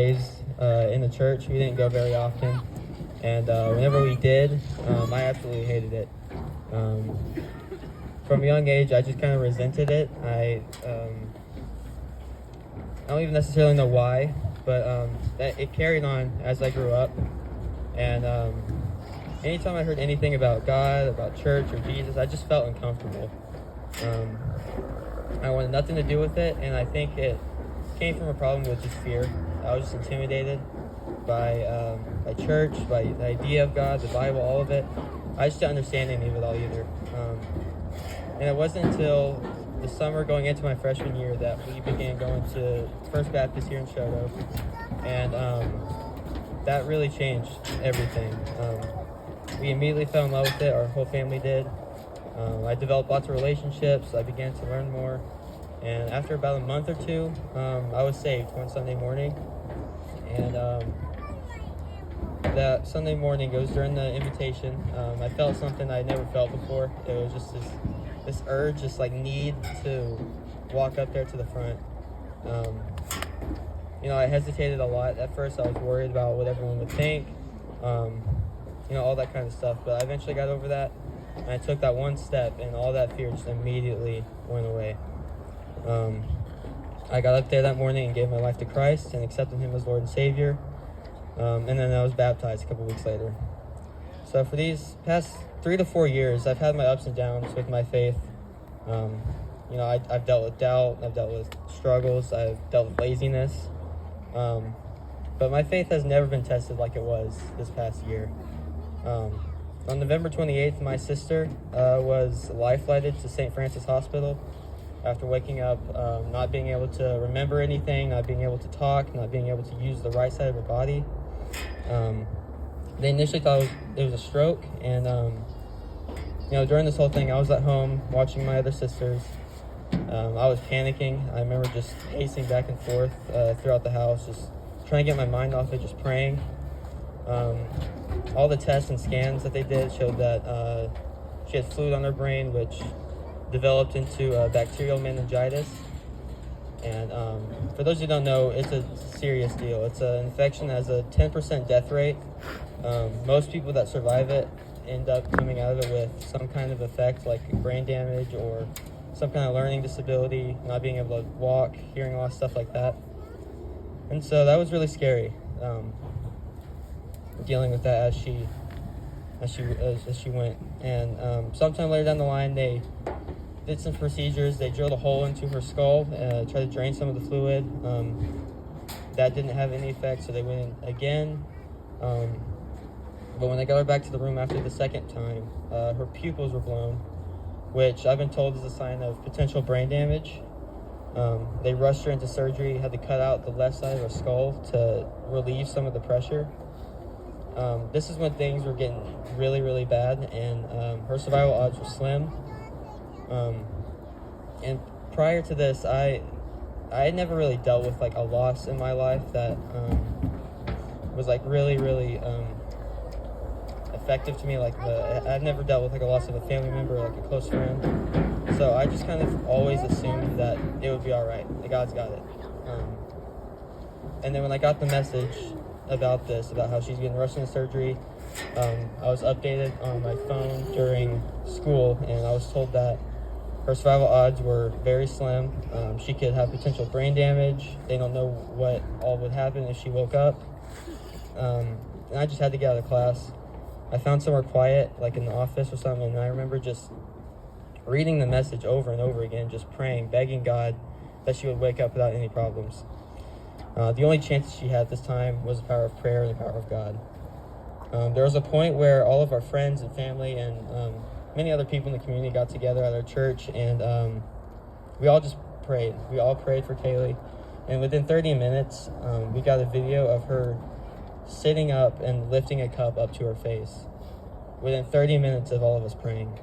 days in the church. We didn't go very often, and whenever we did, I absolutely hated it. From a young age, I just kind of resented it. I don't even necessarily know why, but it carried on as I grew up. And anytime I heard anything about God, about church or Jesus, I just felt uncomfortable. I wanted nothing to do with it, and I think it came from a problem with just fear. I was just intimidated by church, by the idea of God, the Bible, all of it. I just didn't understand any of it all either. And it wasn't until the summer going into my freshman year that we began going to First Baptist here in Shoto, and that really changed everything. We immediately fell in love with it. Our whole family did. I developed lots of relationships. I began to learn more. And after about a month or two, I was saved one Sunday morning. And that Sunday morning, it was during the invitation. I felt something I'd never felt before. It was just this urge, this like need to walk up there to the front. I hesitated a lot. At first, I was worried about what everyone would think, all that kind of stuff. But I eventually got over that. And I took that one step, and all that fear just immediately went away. I got up there that morning and gave my life to Christ and accepted Him as Lord and Savior. And then I was baptized a couple weeks later. So for these past 3 to 4 years, I've had my ups and downs with my faith. I've dealt with doubt, I've dealt with struggles, I've dealt with laziness. But my faith has never been tested like it was this past year. On November 28th, my sister was life-flighted to St. Francis Hospital after waking up, not being able to remember anything, not being able to talk, not being able to use the right side of her body. They initially thought it was a stroke, and during this whole thing, I was at home watching my other sisters. I was panicking. I remember just pacing back and forth throughout the house, just trying to get my mind off it, just praying. All the tests and scans that they did showed that she had fluid on her brain, which developed into bacterial meningitis. And for those who don't know, it's a serious deal. It's an infection that has a 10% death rate. Most people that survive it end up coming out of it with some kind of effect, like brain damage or some kind of learning disability, not being able to walk, hearing loss, stuff like that. And so that was really scary, dealing with that as she went. And sometime later down the line, they did some procedures. They drilled a hole into her skull, tried to drain some of the fluid. That didn't have any effect, so they went in again. But when they got her back to the room after the second time, her pupils were blown, which I've been told is a sign of potential brain damage. They rushed her into surgery, had to cut out the left side of her skull to relieve some of the pressure. This is when things were getting really, really bad, and her survival odds were slim. And prior to this, I had never really dealt with like a loss in my life that was like really, really effective to me. I've never dealt with like a loss of a family member, like a close friend. So I just kind of always assumed that it would be all right. That God's got it. And then when I got the message about this, about how she's getting rushed into surgery, I was updated on my phone during school, and I was told that her survival odds were very slim. She could have potential brain damage. They don't know what all would happen if she woke up. And I just had to get out of class. I found somewhere quiet, like in the office or something, and I remember just reading the message over and over again, just praying, begging God that she would wake up without any problems. The only chance she had this time was the power of prayer and the power of God. There was a point where all of our friends and family and many other people in the community got together at our church, and we all just prayed. We all prayed for Kaylee, and within 30 minutes, we got a video of her sitting up and lifting a cup up to her face. Within 30 minutes of all of us praying,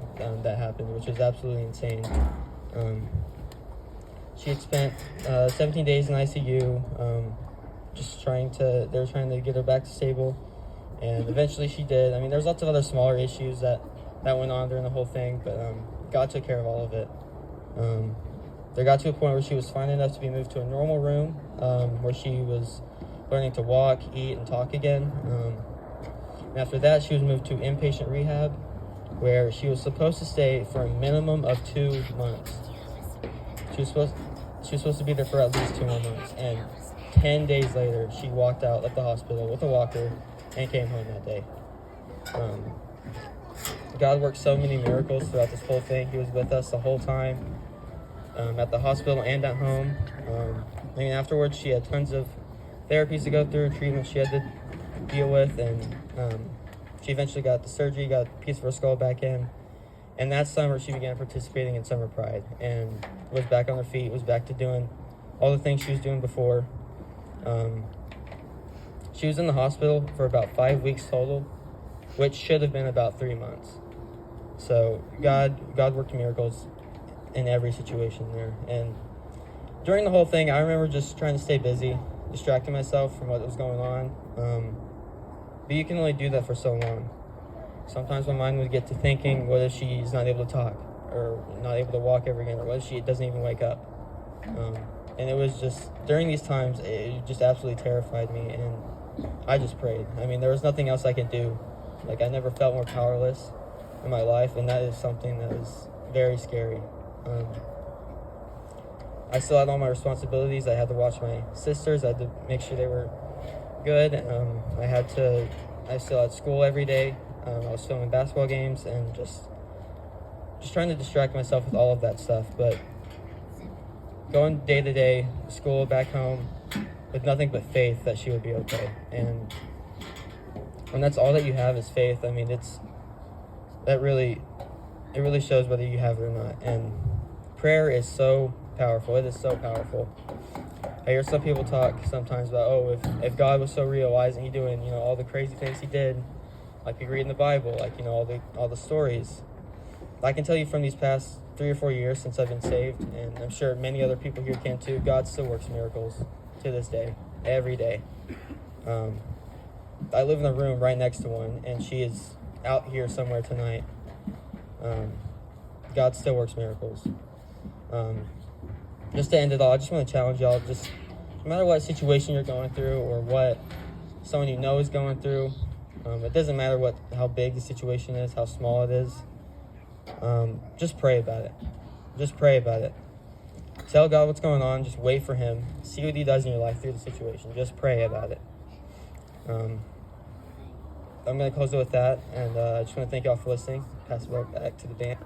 that happened, which was absolutely insane. She had spent 17 days in ICU, they were trying to get her back to stable, and eventually she did. I mean, there's lots of other smaller issues that went on during the whole thing, but God took care of all of it. There got to a point where she was fine enough to be moved to a normal room, where she was learning to walk, eat, and talk again. And after that, she was moved to inpatient rehab, where she was supposed to stay for a minimum of 2 months. She was supposed to be there for at least 2 more months. And 10 days later, she walked out of the hospital with a walker and came home that day. God worked so many miracles throughout this whole thing. He was with us the whole time, at the hospital and at home. Afterwards, she had tons of therapies to go through, treatments she had to deal with, and she eventually got the surgery, got a piece of her skull back in. And that summer, she began participating in Summer Pride and was back on her feet, was back to doing all the things she was doing before. She was in the hospital for about 5 weeks total, which should have been about 3 months. So God worked miracles in every situation there. And during the whole thing, I remember just trying to stay busy, distracting myself from what was going on. But you can only do that for so long. Sometimes my mind would get to thinking, what if she's not able to talk, or not able to walk ever again, or what if she doesn't even wake up? And it was just, during these times, it just absolutely terrified me, and I just prayed. There was nothing else I could do. I never felt more powerless in my life, and that is something that was very scary. I still had all my responsibilities. I had to watch my sisters. I had to make sure they were good. I still had school every day. I was filming basketball games and just trying to distract myself with all of that stuff. But going day to day, school, back home, with nothing but faith that she would be okay. And when that's all that you have is faith, it really shows whether you have it or not. And prayer is so powerful. It is so powerful. I hear some people talk sometimes about, if God was so real, why isn't he doing, all the crazy things he did, like we read in the Bible, all the stories. I can tell you from these past 3 or 4 years since I've been saved, and I'm sure many other people here can too, God still works miracles to this day, every day. I live in a room right next to one, and she is out here somewhere tonight. God still works miracles. Just to end it all, I just want to challenge y'all, just no matter what situation you're going through or what someone you know is going through, it doesn't matter how big the situation is, how small it is, just pray about it. Just pray about it. Tell God what's going on, just wait for him, see what he does in your life through the situation, just pray about it. I'm going to close it with that, and I just want to thank y'all for listening. Pass it back to the band.